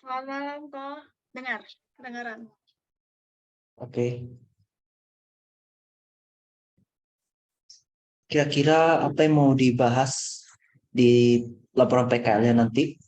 Selamat malam, kok. Kedengaran. Oke. Kira-kira apa yang mau dibahas di laporan PKL-nya nanti?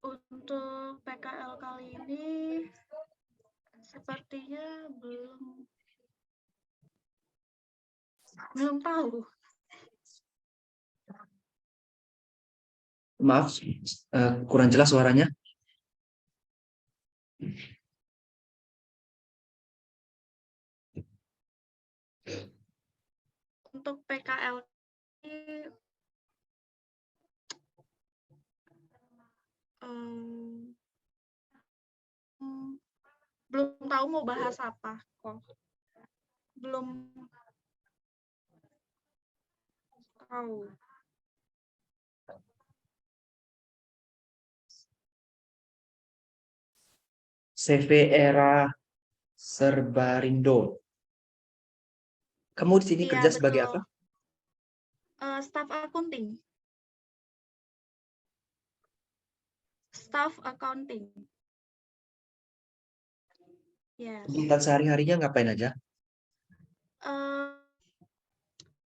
Untuk PKL kali ini sepertinya belum tahu. Maaf, kurang jelas suaranya. Untuk PKL ini em, belum tahu mau bahas apa kok. Belum tahu. CV era Serbarindo. Kamu di sini Iya, kerja sebagai betul. apa? Staff accounting. Staff accounting. Yes. Kegiatan sehari-harinya ngapain aja? Eh,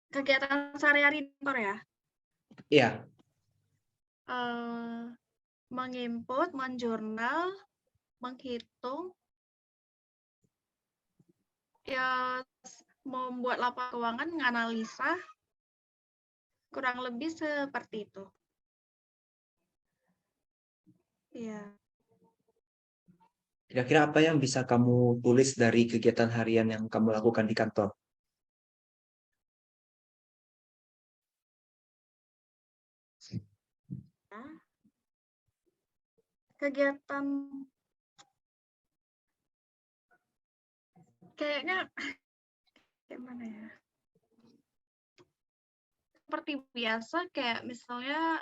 kegiatan sehari-hari di kantor ya. Iya, Menginput, menjurnal, menghitung, ya membuat laporan keuangan, menganalisa, kurang lebih seperti itu. Iya. kira-kira apa yang bisa kamu tulis dari kegiatan harian yang kamu lakukan di kantor? Kegiatan kayaknya gimana ya? Seperti biasa kayak misalnya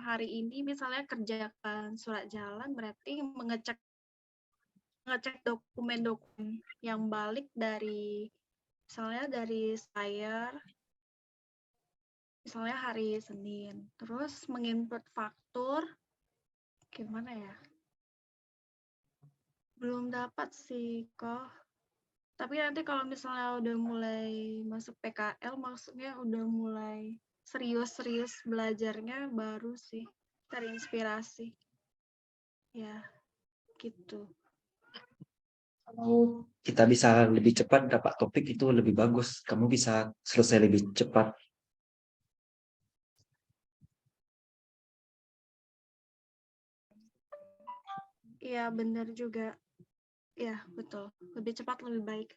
hari ini misalnya kerjakan surat jalan berarti ngecek dokumen-dokumen yang balik dari misalnya dari supplier misalnya hari Senin, terus menginput faktur, gimana ya? Belum dapat sih kok. Tapi nanti kalau misalnya udah mulai masuk PKL, maksudnya udah mulai serius-serius belajarnya baru sih terinspirasi. Ya, gitu. Kalau kita bisa lebih cepat dapat topik itu lebih bagus. Kamu bisa selesai lebih cepat. Iya, benar juga. Ya, betul. Lebih cepat, lebih baik.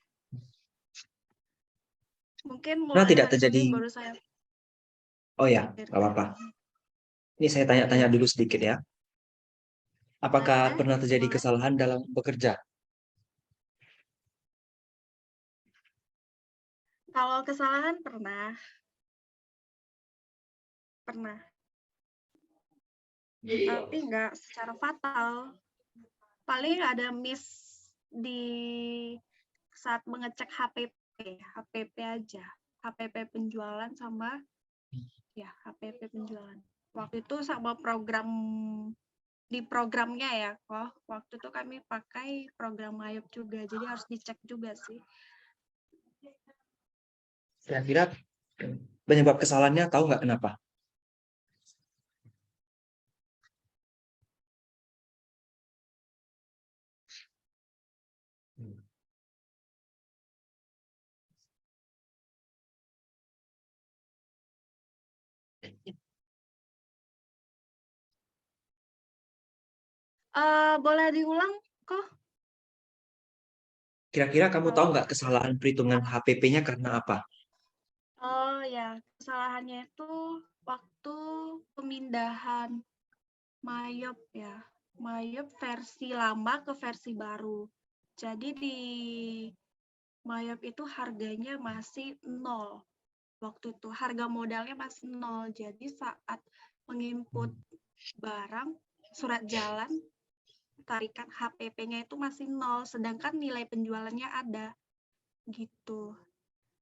Mungkin Karena mulai tidak hari terjadi, Senin baru saya oh ya, nggak pikirkan. apa-apa. Ini saya tanya-tanya Ya, dulu sedikit ya. Apakah boleh, pernah terjadi boleh. kesalahan dalam bekerja? Kalau kesalahan pernah. Tapi nggak secara fatal. Paling ada miss di saat mengecek HPP aja. HPP penjualan sama ya HPP penjualan. Waktu itu sama di programnya ya kok. Waktu itu kami pakai program Mayop juga, jadi harus dicek juga sih. Kira-kira penyebab kesalahannya tahu nggak kenapa? Boleh diulang kok? Kira-kira kamu tahu Halo? nggak kesalahan perhitungan HPP-nya karena apa? Oh ya, kesalahannya itu waktu pemindahan Mayop ya. Mayop versi lama ke versi baru. Jadi di Mayop itu harganya masih 0. Waktu itu harga modalnya masih 0. Jadi saat menginput barang, surat jalan, tarikan HPP-nya itu masih 0, sedangkan nilai penjualannya ada gitu.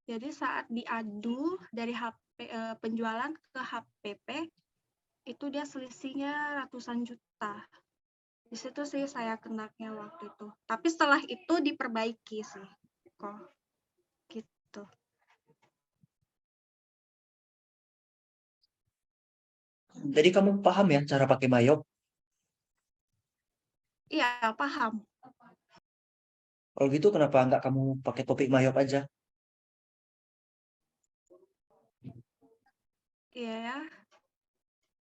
Jadi saat diadu dari penjualan ke HPP itu dia selisihnya ratusan juta. Di situ sih saya kenaknya waktu itu. Tapi setelah itu diperbaiki sih kok gitu. Jadi kamu paham ya cara pakai mayop? Iya, paham. Kalau gitu kenapa nggak kamu pakai topik mayop aja? Iya ya.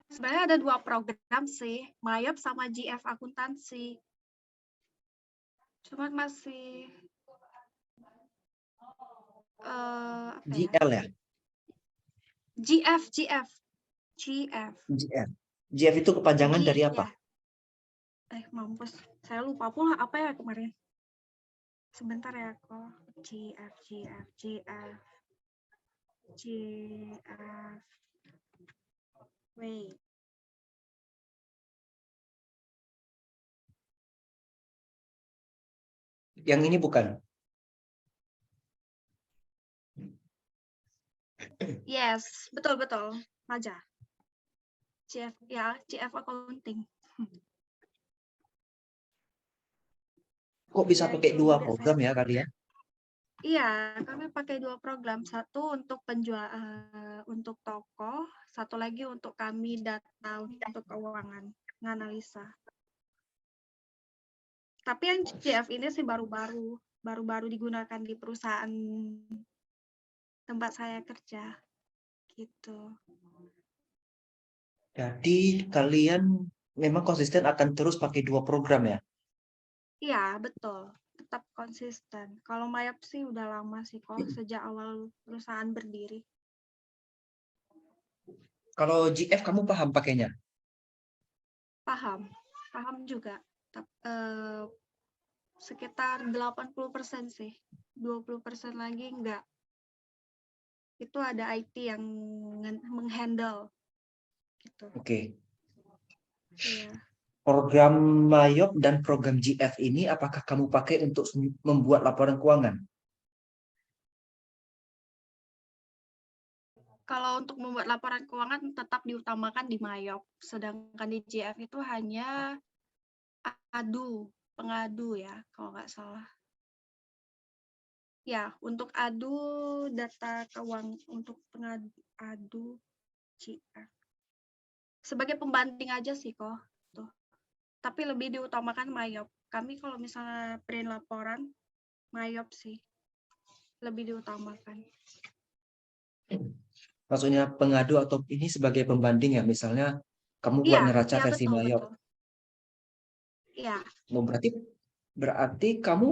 Sebenarnya ada 2 program sih, Mayop sama GF Akuntansi. Cuman masih apa ya? GL ya? GF. GF. GF itu kepanjangan dari apa? Ya. Mampus. Saya lupa pula apa ya kemarin. Sebentar ya kok. GF. Wait. Yang ini bukan. Yes, betul. Aja. GF Accounting. Kok bisa Ya, pakai itu dua juga program ya kalian? Iya, kami pakai 2 program. Satu untuk untuk toko, satu lagi untuk kami data untuk keuangan, nganalisa. Tapi yang GF ini sih baru-baru digunakan di perusahaan tempat saya kerja, gitu. Jadi kalian memang konsisten akan terus pakai dua program ya? Iya, betul. Tetap konsisten. Kalau Mayap sih udah lama sih kok, sejak awal perusahaan berdiri. Kalau GF kamu paham pakainya? Paham juga. Sekitar 80% sih. 20% lagi enggak. Itu ada IT yang menghandle gitu. Oke. Iya. Program Mayop dan program GF ini apakah kamu pakai untuk membuat laporan keuangan? Kalau untuk membuat laporan keuangan tetap diutamakan di Mayop, sedangkan di GF itu hanya pengadu ya, kalau nggak salah. Ya, untuk adu data keuangan, untuk pengadu GF. Sebagai pembanding aja sih kok. Tuh. Tapi lebih diutamakan Mayop. Kami kalau misalnya print laporan, Mayop sih lebih diutamakan. Maksudnya pengadu atau ini sebagai pembanding ya, misalnya kamu buat neraca Iya versi betul Mayop. betul. Iya. Oh, berarti kamu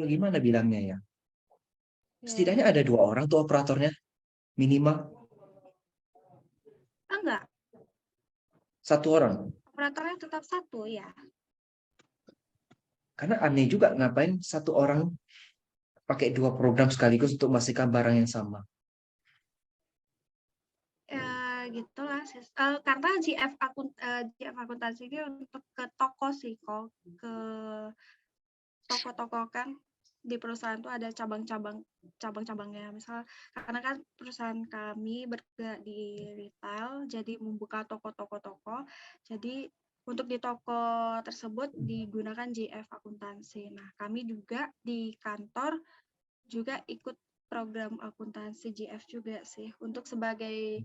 gimana bilangnya ya? Ya. Setidaknya ada dua orang tuh operatornya minimal Enggak, satu orang. operatornya tetap satu ya. Karena aneh juga ngapain satu orang pakai dua program sekaligus untuk memastikan barang yang sama. Gitulah karena GF akuntansi ini untuk ke toko sih kok, ke toko-toko kan di perusahaan tuh ada cabang-cabangnya. Misal karena kan perusahaan kami bergerak di retail, jadi membuka toko-toko. Jadi untuk di toko tersebut digunakan GF akuntansi. Nah, kami juga di kantor juga ikut program akuntansi GF juga sih untuk sebagai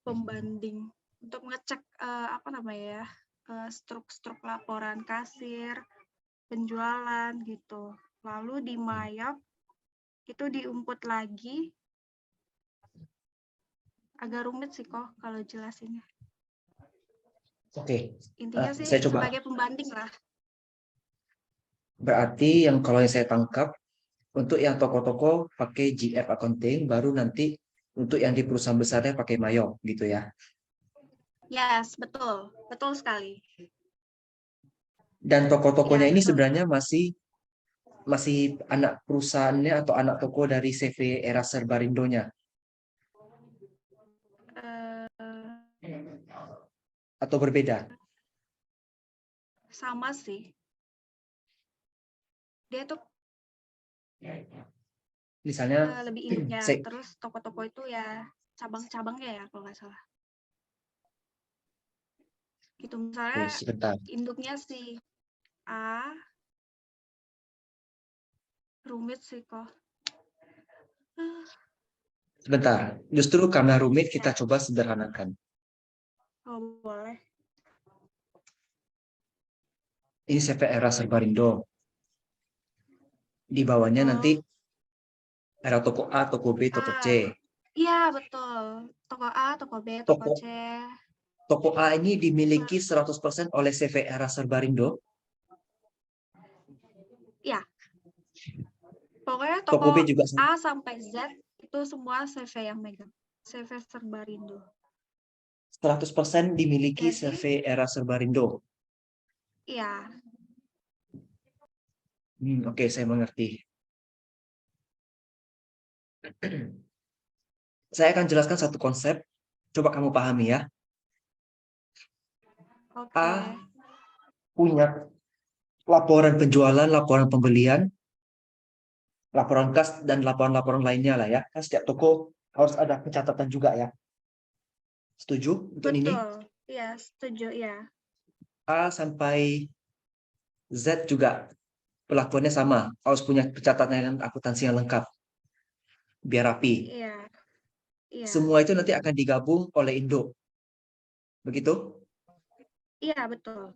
pembanding untuk mengecek apa namanya ya, struk laporan kasir, penjualan gitu. Lalu di Mayap itu diinput lagi, agak rumit sih kok kalau jelasinnya. Oke, Intinya sih saya coba. sebagai pembanding lah. Berarti yang kalau yang saya tangkap, untuk yang toko-toko pakai GF accounting, baru nanti untuk yang di perusahaan besarnya pakai Mayo, gitu ya. Yes, betul. Betul sekali. Dan Ya, toko-tokonya ini betul. sebenarnya masih anak perusahaannya atau anak toko dari CV era Serbarindonya, Eh, atau berbeda. sama sih. Dia tuh Misalnya, lebih induknya. saya, Terus toko-toko itu ya cabang-cabangnya ya kalau nggak salah. Gitu oke, misalnya sebentar. induknya si A, rumit sih kok. Sebentar, justru karena rumit kita Ya, coba sederhanakan. oh boleh. Ini CV era Serbarindo. Di bawahnya nanti Betul. ada toko A, toko B, toko C. Ah, iya betul. Toko A, toko B, toko Toko C. toko A ini dimiliki 100% oleh CV era Serbarindo. Ya, pokoknya Toko toko B juga A sampai Z itu semua CV yang megang. CV Serbarindo. 100% dimiliki Jadi, CV era Serbarindo. iya, Oke, saya mengerti. Saya akan jelaskan satu konsep. Coba kamu pahami ya. oke. A punya laporan penjualan, laporan pembelian, laporan kas, dan laporan-laporan lainnya lah ya. Kan setiap toko harus ada pencatatan juga ya. Setuju untuk ini? Betul. Iya, setuju ya. A sampai Z juga pelakuannya sama. Harus punya pencatatan dan akuntansi yang lengkap. Biar rapi. Iya, iya. Semua itu nanti akan digabung oleh Indo. Begitu? Iya, betul.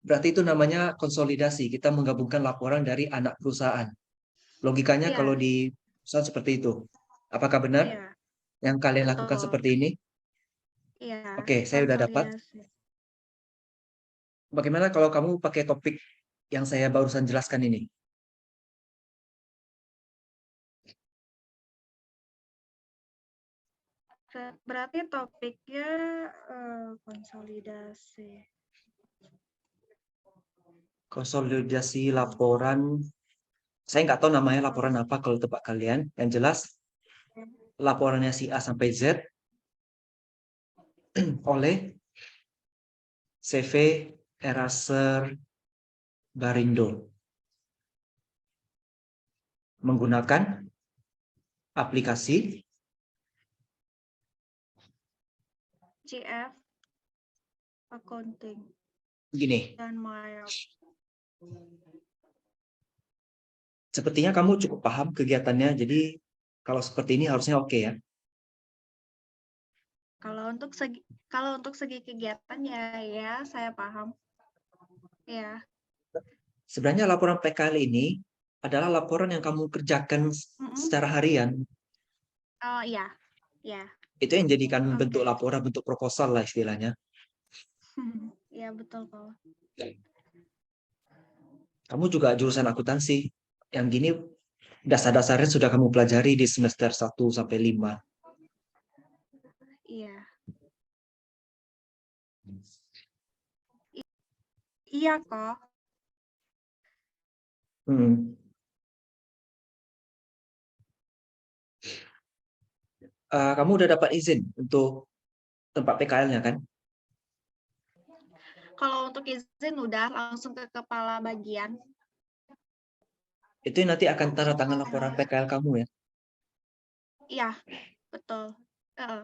Berarti itu namanya konsolidasi. Kita menggabungkan laporan dari anak perusahaan. Logikanya kalau Iya, di perusahaan seperti itu. Apakah benar iya, yang kalian lakukan betul. seperti ini? Iya, Oke, saya udah dapat. konsolidasi. Bagaimana kalau kamu pakai topik yang saya barusan jelaskan ini? Berarti topiknya konsolidasi. Konsolidasi Hmm. laporan. Saya nggak tahu namanya laporan Kons- apa kalau tempat kalian. Yang jelas, laporannya si A sampai Z oleh CV Eraser Barindo menggunakan aplikasi GF, accounting, gini. dan Maya. Sepertinya kamu cukup paham kegiatannya, jadi kalau seperti ini harusnya oke ya. Kalau untuk segi kegiatannya ya saya paham. Ya. Sebenarnya laporan PKL ini adalah laporan yang kamu kerjakan Mm-mm. secara harian. Oh iya, ya. Itu yang jadikan bentuk Oke. laporan, bentuk proposal lah istilahnya. Iya betul kok. Kamu juga jurusan akuntansi. Yang gini dasar-dasarnya sudah kamu pelajari di semester 1 sampai 5. Iya. Iya kok. Hmm. Kamu udah dapat izin untuk tempat PKL-nya kan? Kalau untuk izin udah langsung ke kepala bagian. Itu yang nanti akan tanda tangan laporan Udah. PKL kamu ya. Iya, betul. Heeh.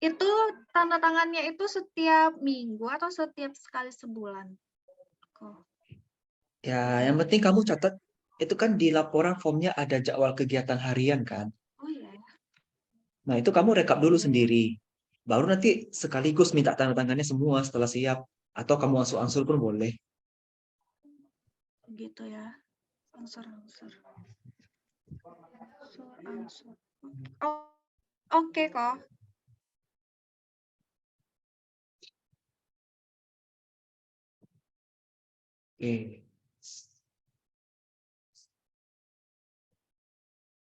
Itu tanda tangannya itu setiap minggu atau setiap sekali sebulan? Kok. Ya, yang penting kamu catat itu kan di laporan formnya ada jadwal kegiatan harian kan. Oh iya, Nah, itu kamu rekap dulu iya ya. sendiri. Baru nanti sekaligus minta tanda tangannya semua setelah siap. Atau kamu ansur-ansur pun boleh. Gitu ya. Ansur. Ansur. Oh, oke kok. Oke.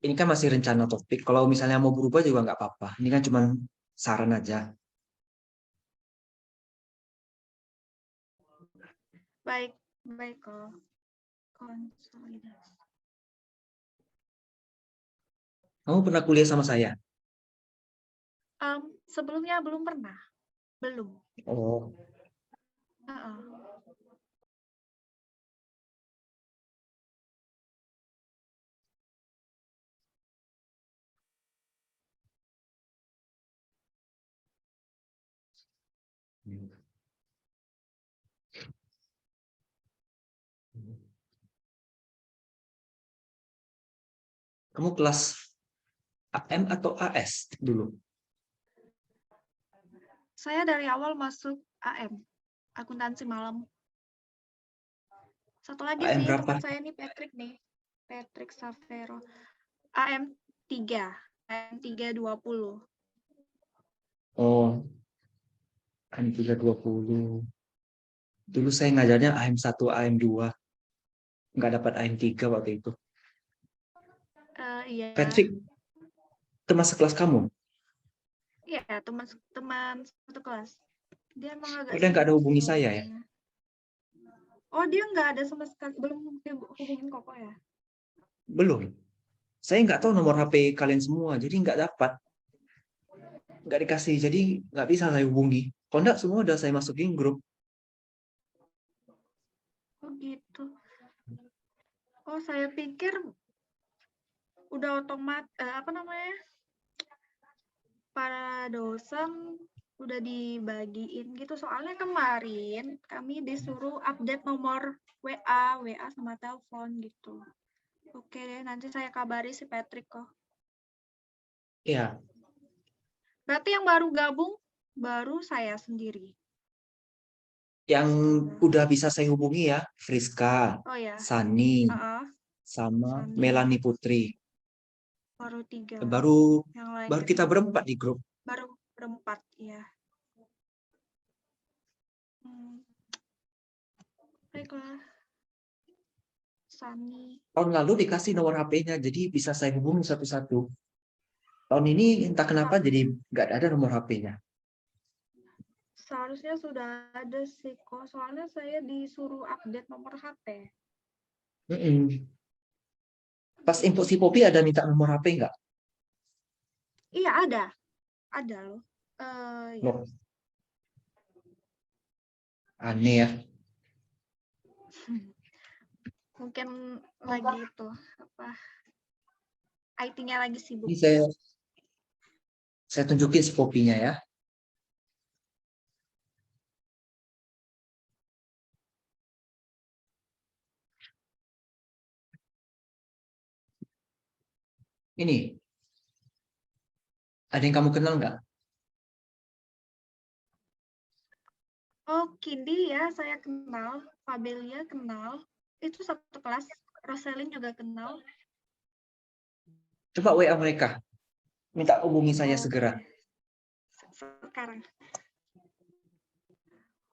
Ini kan masih rencana topik. Kalau misalnya mau berubah juga nggak apa-apa. Ini kan cuma saran aja. Baik, baik kok. Konsolidasi. Kamu pernah kuliah sama saya? Sebelumnya belum pernah. Belum. Oh. Heeh. Kamu kelas AM atau AS dulu? Saya dari awal masuk AM, akuntansi malam. Satu lagi AM sih berapa? teman saya nih Patrick nih. Patrick Savero. AM 3. AM 320. Oh, AM 320. Dulu saya ngajarnya AM1, AM2. Nggak dapat AM3 waktu itu. Iya. Patrick, teman sekelas kamu? Iya, teman satu kelas. Dia emang agak Udah nggak ada sibuk hubungi sih saya ya? orangnya. Oh, dia nggak ada sama sekali, belum hubungin Koko ya? Belum. Saya nggak tahu nomor HP kalian semua, jadi nggak dapat. Nggak dikasih, jadi nggak bisa saya hubungi. Kontak semua udah saya masukin grup. Oh gitu. Oh, saya pikir udah apa namanya? Para dosen udah dibagiin gitu. Soalnya kemarin kami disuruh update nomor WA sama telepon gitu. Oke deh, nanti saya kabari si Patrick kok. Ya, Berarti yang baru gabung baru saya sendiri. yang udah bisa saya hubungi ya, Friska, Oh ya, Sani, sama Sani Melanie Putri. baru 3. Baru Yang lain baru kita berempat di grup. baru berempat ya. Baiklah. Sani. Tahun lalu dikasih nomor HP-nya, jadi bisa saya hubungi satu-satu. Tahun ini entah kenapa jadi nggak ada nomor HP-nya. Seharusnya sudah ada sih kok. Soalnya saya disuruh update nomor HP. Pas info si Popi ada minta nomor HP nggak? Iya ada loh. Ya. Loh, aneh ya. Mungkin lagi itu apa? IT-nya lagi sibuk. Ini saya tunjukin si Popinya ya. Ini, ada yang kamu kenal nggak? Oh, Kindi ya, saya kenal. Fabelia kenal. Itu satu kelas. Roselyn juga kenal. Coba WA mereka. Minta hubungi saya Oke. segera. Sekarang.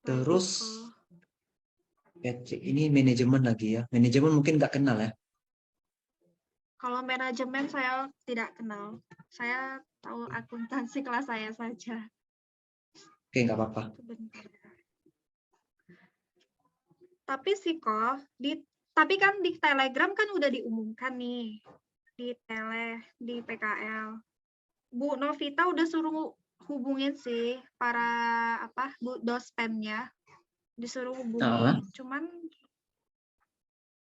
Terus, Lagi ini manajemen lagi ya. Manajemen mungkin nggak kenal ya. kalau manajemen saya tidak kenal. Saya tahu akuntansi kelas saya saja. Oke, nggak apa-apa. Sebentar. Tapi sih kok, tapi kan di Telegram kan udah diumumkan nih. Di PKL. Bu Novita udah suruh hubungin sih para Bu dospennya. Disuruh hubungin.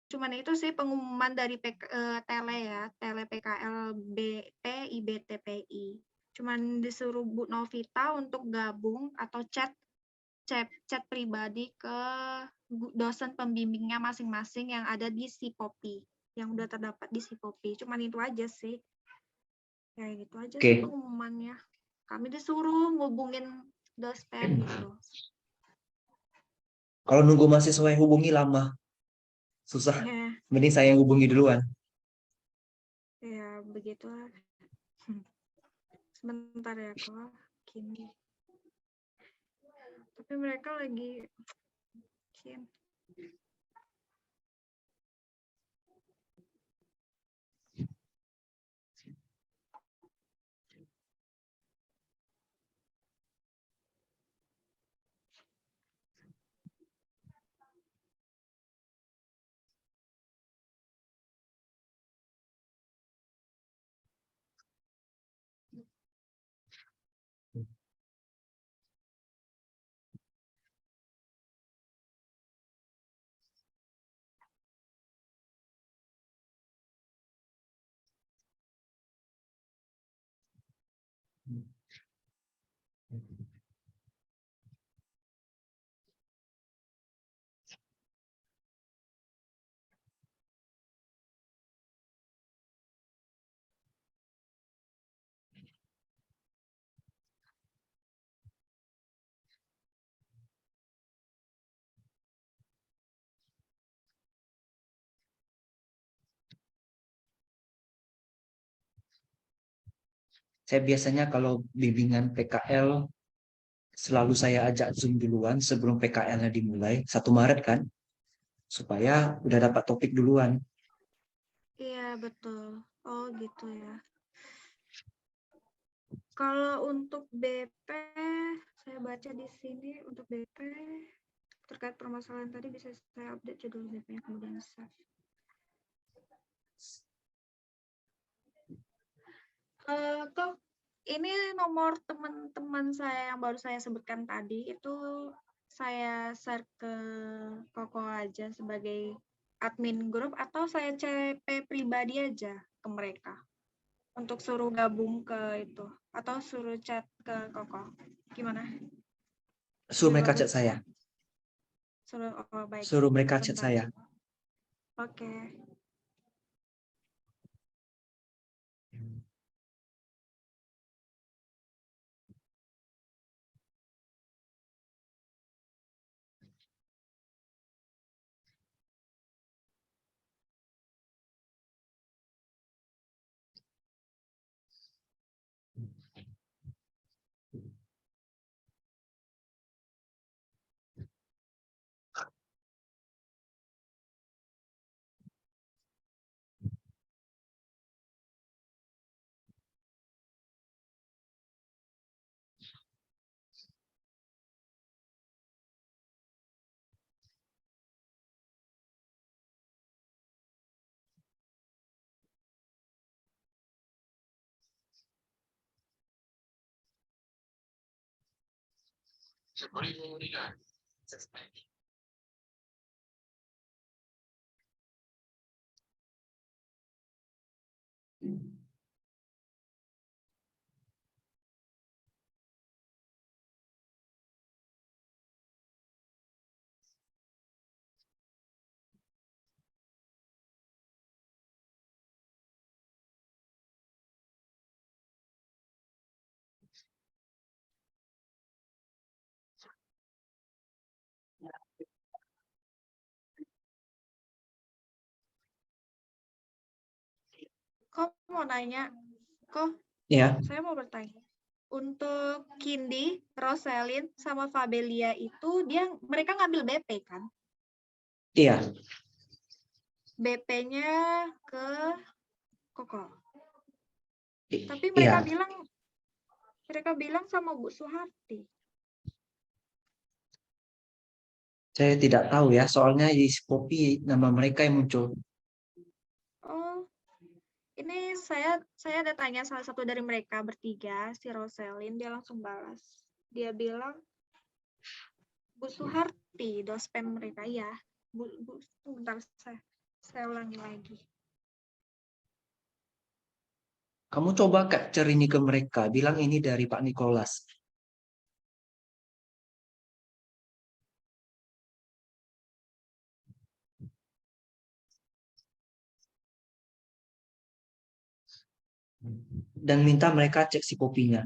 Cuman itu sih pengumuman dari Tele ya, Tele PKL BP IBTPI. Cuman disuruh Bu Novita untuk gabung atau chat pribadi ke dosen pembimbingnya masing-masing yang ada di Sipopi, yang udah terdapat di Sipopi. Cuman itu aja sih. Kayak gitu aja sih pengumumannya. Kami disuruh ngubungin dospen gitu. Kalau nunggu mahasiswa yang hubungi lama. Susah. Mending saya yang hubungi duluan. Ya, begitulah. Sebentar ya, kok. Gini. Tapi mereka lagi Saya biasanya kalau bimbingan PKL selalu saya ajak Zoom duluan sebelum PKL-nya dimulai, 1 Maret kan, supaya udah dapat topik duluan. Iya, betul. Oh, gitu ya. Kalau untuk BP, saya baca di sini untuk BP terkait permasalahan tadi bisa saya update judul BP-nya kemudian save. Kok ini nomor teman-teman saya yang baru saya sebutkan tadi itu saya share ke Koko aja sebagai admin grup atau saya CP pribadi aja ke mereka untuk suruh gabung ke itu atau suruh chat ke Koko. Gimana? Suruh Lebih mereka chat bagus saya. ya? Suruh, oh baik. Suruh mereka chat Sebentar. saya. Oke. Kok mau nanya? Kok Ya, saya mau bertanya. Untuk Kindi, Roselyn, sama Fabelia itu mereka ngambil BP kan? iya. BP-nya ke Koko. Tapi Iya. mereka bilang sama Bu Suharti. Saya tidak tahu ya, soalnya di Shopee nama mereka yang muncul. Oh, ini saya ada tanya salah satu dari mereka bertiga, si Roselyn, dia langsung balas. Dia bilang Bu Suharti, dospem mereka ya. Sebentar saya ulangi lagi. Kamu coba Kak ini ke mereka, bilang ini dari Pak Nicholas. Dan minta mereka cek si kopinya.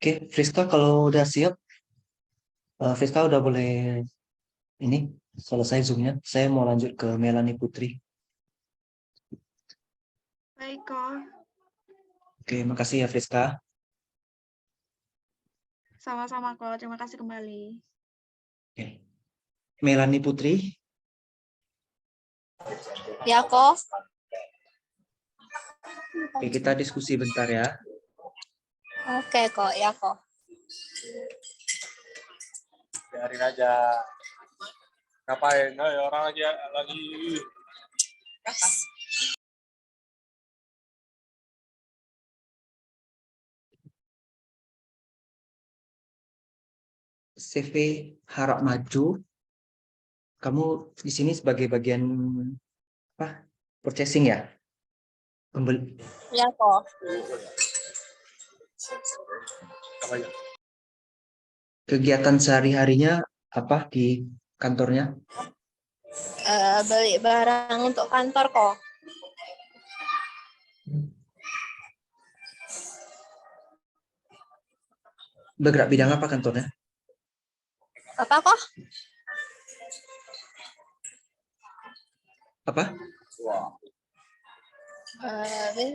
Oke, Friska kalau udah siap, Friska udah boleh ini selesai Zoom-nya. Saya mau lanjut ke Melanie Putri. Baik kok. Oke, makasih ya Friska. Sama-sama kok. Terima kasih kembali. Oke. Melanie Putri, Ya kok. oke, kita diskusi bentar ya. Oke kok, ya kok. Biarin aja. Ngapain? Ayo, orang lagi CV harap maju. Kamu di sini sebagai bagian apa? Purchasing ya? Pembeli. Ya kok. apa ya? Kegiatan sehari-harinya apa di kantornya? Beli barang untuk kantor kok. Bergerak bidang apa kantornya? Apa kok? Apa? Wah,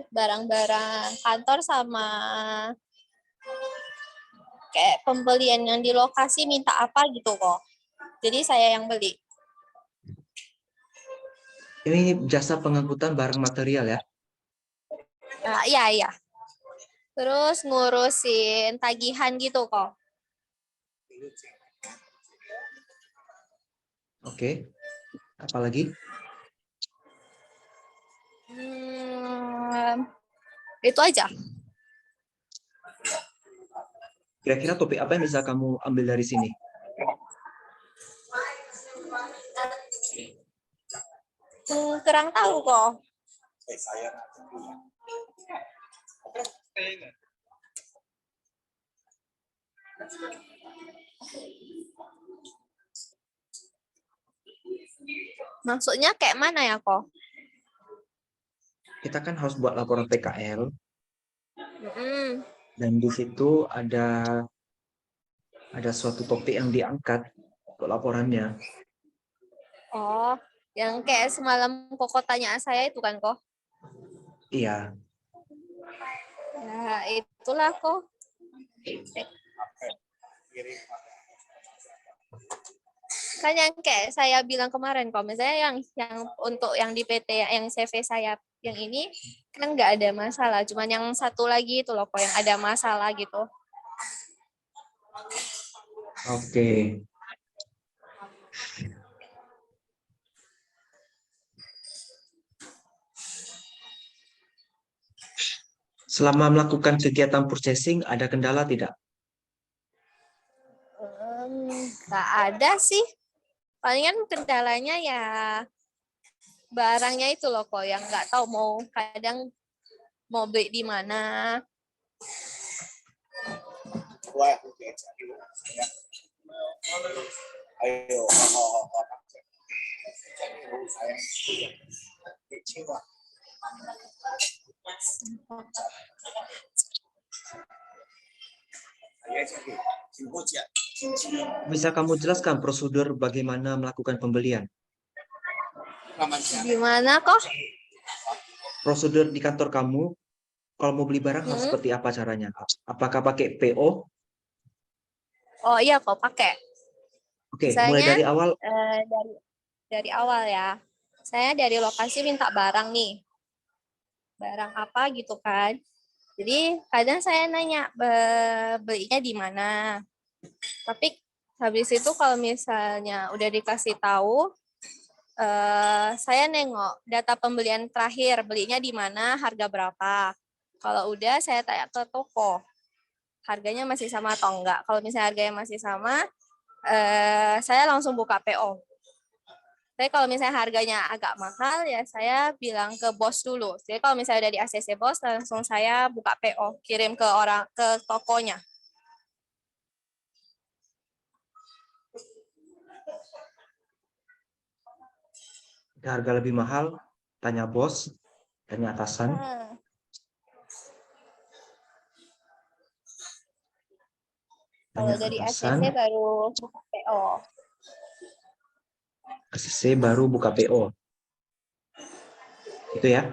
Barang-barang kantor sama kayak pembelian yang di lokasi minta apa gitu kok. Jadi saya yang beli. Ini jasa pengangkutan barang material ya? Iya, iya. Terus ngurusin tagihan gitu kok. Oke. Apalagi? Itu aja. Kira-kira topik apa yang bisa kamu ambil dari sini? Kurang tahu kok. Maksudnya kayak mana ya kok? Kita kan harus buat laporan PKL Mm-mm. dan di situ ada suatu topik yang diangkat untuk laporannya. Oh, yang kayak semalam Koko tanya saya itu kan kok? Iya. Ya, itulah kok. Kan yang kayak saya bilang kemarin kok, misalnya yang untuk yang di PT yang CV saya yang ini kan nggak ada masalah, cuman yang satu lagi itu loh kok yang ada masalah gitu. Oke. Selama melakukan kegiatan purchasing, ada kendala tidak? Nggak ada sih. Palingan kendalanya ya barangnya itu loh kok yang nggak tahu kadang mau beli di mana. ayo. Bisa kamu jelaskan prosedur bagaimana melakukan pembelian? Gimana kok? Prosedur di kantor kamu, kalau mau beli barang harus seperti apa caranya? Apakah pakai PO? Oh iya kok pakai. Oke, mulai Misalnya dari awal. dari awal ya. Saya dari lokasi minta barang nih. Barang apa gitu kan. Jadi kadang saya nanya belinya di mana. Tapi habis itu kalau misalnya udah dikasih tahu, saya nengok data pembelian terakhir, belinya di mana, harga berapa. Kalau udah saya tanya ke toko, harganya masih sama atau enggak. Kalau misalnya harganya masih sama, saya langsung buka PO. Tapi kalau misalnya harganya agak mahal, ya saya bilang ke bos dulu. Jadi kalau misalnya udah di ACC bos, langsung saya buka PO, kirim ke tokonya. Harga lebih mahal, tanya bos, tanya atasan. Kalau Tanya dari atasan, ACC baru buka PO. ACC baru buka PO. Itu ya.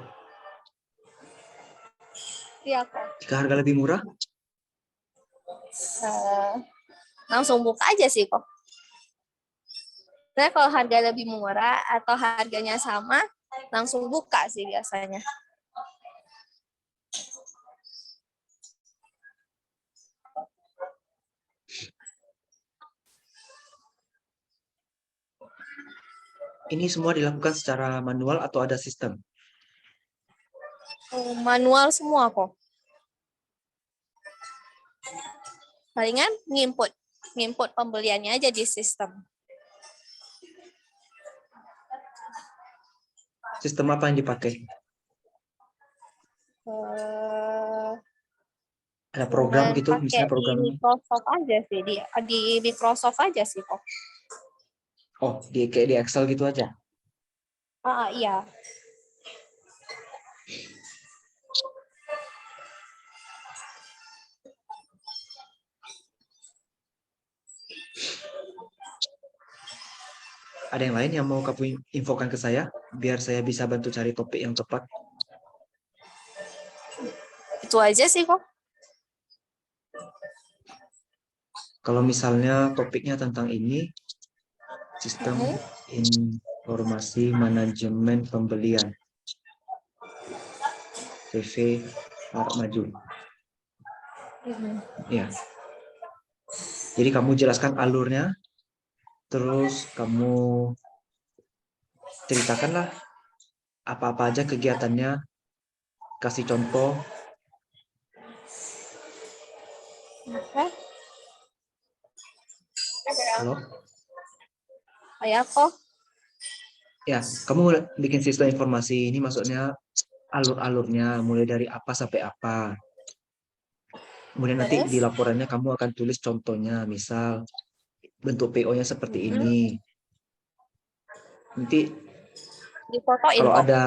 Iya kok. Jika harga lebih murah, Langsung buka aja sih kok. Nah, kalau harga lebih murah atau harganya sama, langsung buka sih biasanya. ini semua dilakukan secara manual atau ada sistem? Manual semua kok. Palingan nginput pembeliannya aja di sistem. Sistem apa yang dipakai? Ada program Cuman gitu, pakai misalnya di programnya. Microsoft aja sih, di Microsoft aja sih kok. Oh, kayak di Excel gitu aja. Iya. Ada yang lain yang mau kamu infokan ke saya, biar saya bisa bantu cari topik yang tepat? Itu aja sih kok. Kalau misalnya topiknya tentang ini, sistem informasi manajemen pembelian, CV harap maju. Ya. Jadi kamu jelaskan alurnya, terus kamu ceritakanlah apa-apa aja kegiatannya, kasih contoh. Halo? Ya kok. Ya, kamu bikin sistem informasi ini maksudnya alur-alurnya, mulai dari apa sampai apa. Kemudian nanti di laporannya kamu akan tulis contohnya, misal bentuk PO-nya seperti ini. Nanti Difotoin kalau kok. ada,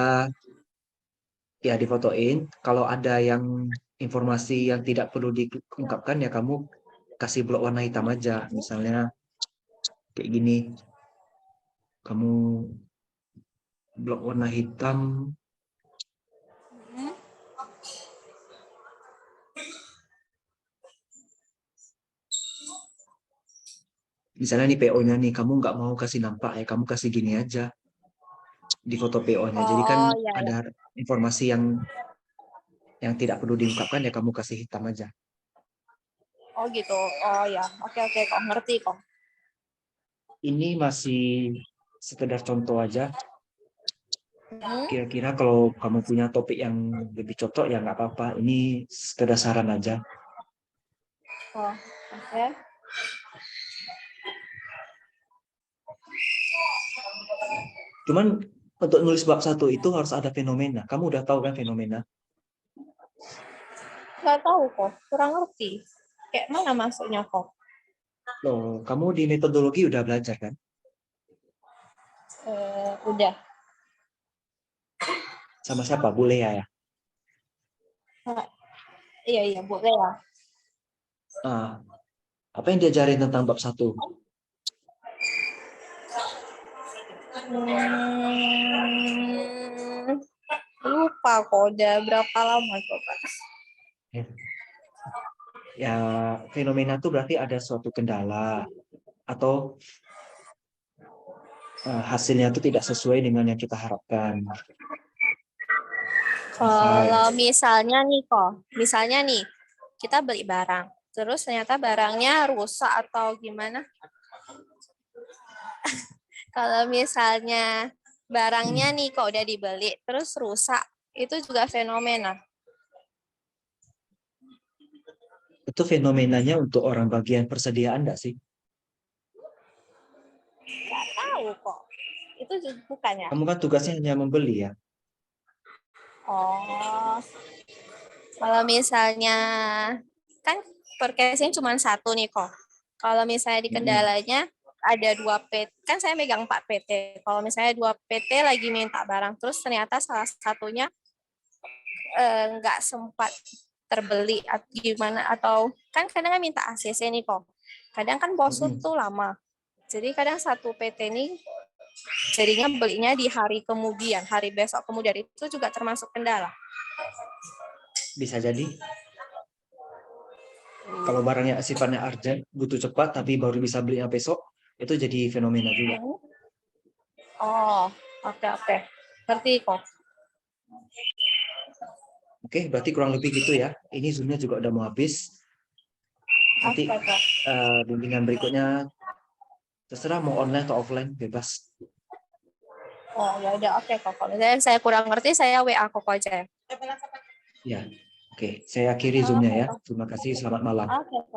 ya difotoin. Kalau ada yang informasi yang tidak perlu diungkapkan, ya kamu kasih blok warna hitam aja. Misalnya kayak gini. Kamu blok warna hitam. Misalnya nih PO-nya nih, kamu nggak mau kasih nampak ya, kamu kasih gini aja di foto PO-nya. Jadi kan Oh iya. ada informasi yang tidak perlu diungkapkan, ya kamu kasih hitam aja. Oh gitu. Oh ya. Oke kok, ngerti kok. Ini masih sekedar contoh aja. Kira-kira kalau kamu punya topik yang lebih cocok, ya nggak apa-apa. Ini sekedar saran aja. Oh, oke. Cuman untuk nulis bab 1 itu harus ada fenomena. Kamu udah tahu kan fenomena? Nggak tahu kok, kurang ngerti. Kayak mana masuknya kok? Loh, kamu di metodologi udah belajar kan? Udah. Sama siapa? Bu Lea ya? Iya, boleh ya. Ah, apa yang diajarin tentang bab 1? lupa kok udah berapa lama coba. Ya, fenomena itu berarti ada suatu kendala atau hasilnya itu tidak sesuai dengan yang kita harapkan. Kalau misalnya nih kita beli barang, terus ternyata barangnya rusak atau gimana? Kalau misalnya barangnya nih kok udah dibeli, terus rusak, itu juga fenomena. Itu fenomenanya untuk orang bagian persediaan enggak sih? Nggak tahu kok. Itu juga bukan ya? Kamu kan tugasnya hanya membeli ya. Oh, kalau misalnya kan percasing cuma satu nih kok. Kalau misalnya di kendalanya ada 2 PT, kan saya megang 4 PT. Kalau misalnya 2 PT lagi minta barang, terus ternyata salah satunya nggak sempat terbeli atau gimana, atau kan kadang minta ACC nih kok. Kadang kan bosku tuh lama. Jadi kadang satu PT ini jadinya belinya di hari kemudian, hari besok kemudian, itu juga termasuk kendala. Bisa jadi. Kalau barangnya sifatnya urgent, butuh cepat, tapi baru bisa belinya besok, itu jadi fenomena juga. Oh, oke. Ngerti kok. Oke, berarti kurang lebih gitu ya. Ini Zoom-nya juga udah mau habis. Nanti Oke. bimbingan berikutnya terserah mau online atau offline, bebas. Oh, ya udah oke kok. Kalau misalnya saya kurang ngerti, saya WA kok aja. Ya, oke. Saya akhiri Zoom-nya ya. Terima kasih, selamat malam. Oke kok.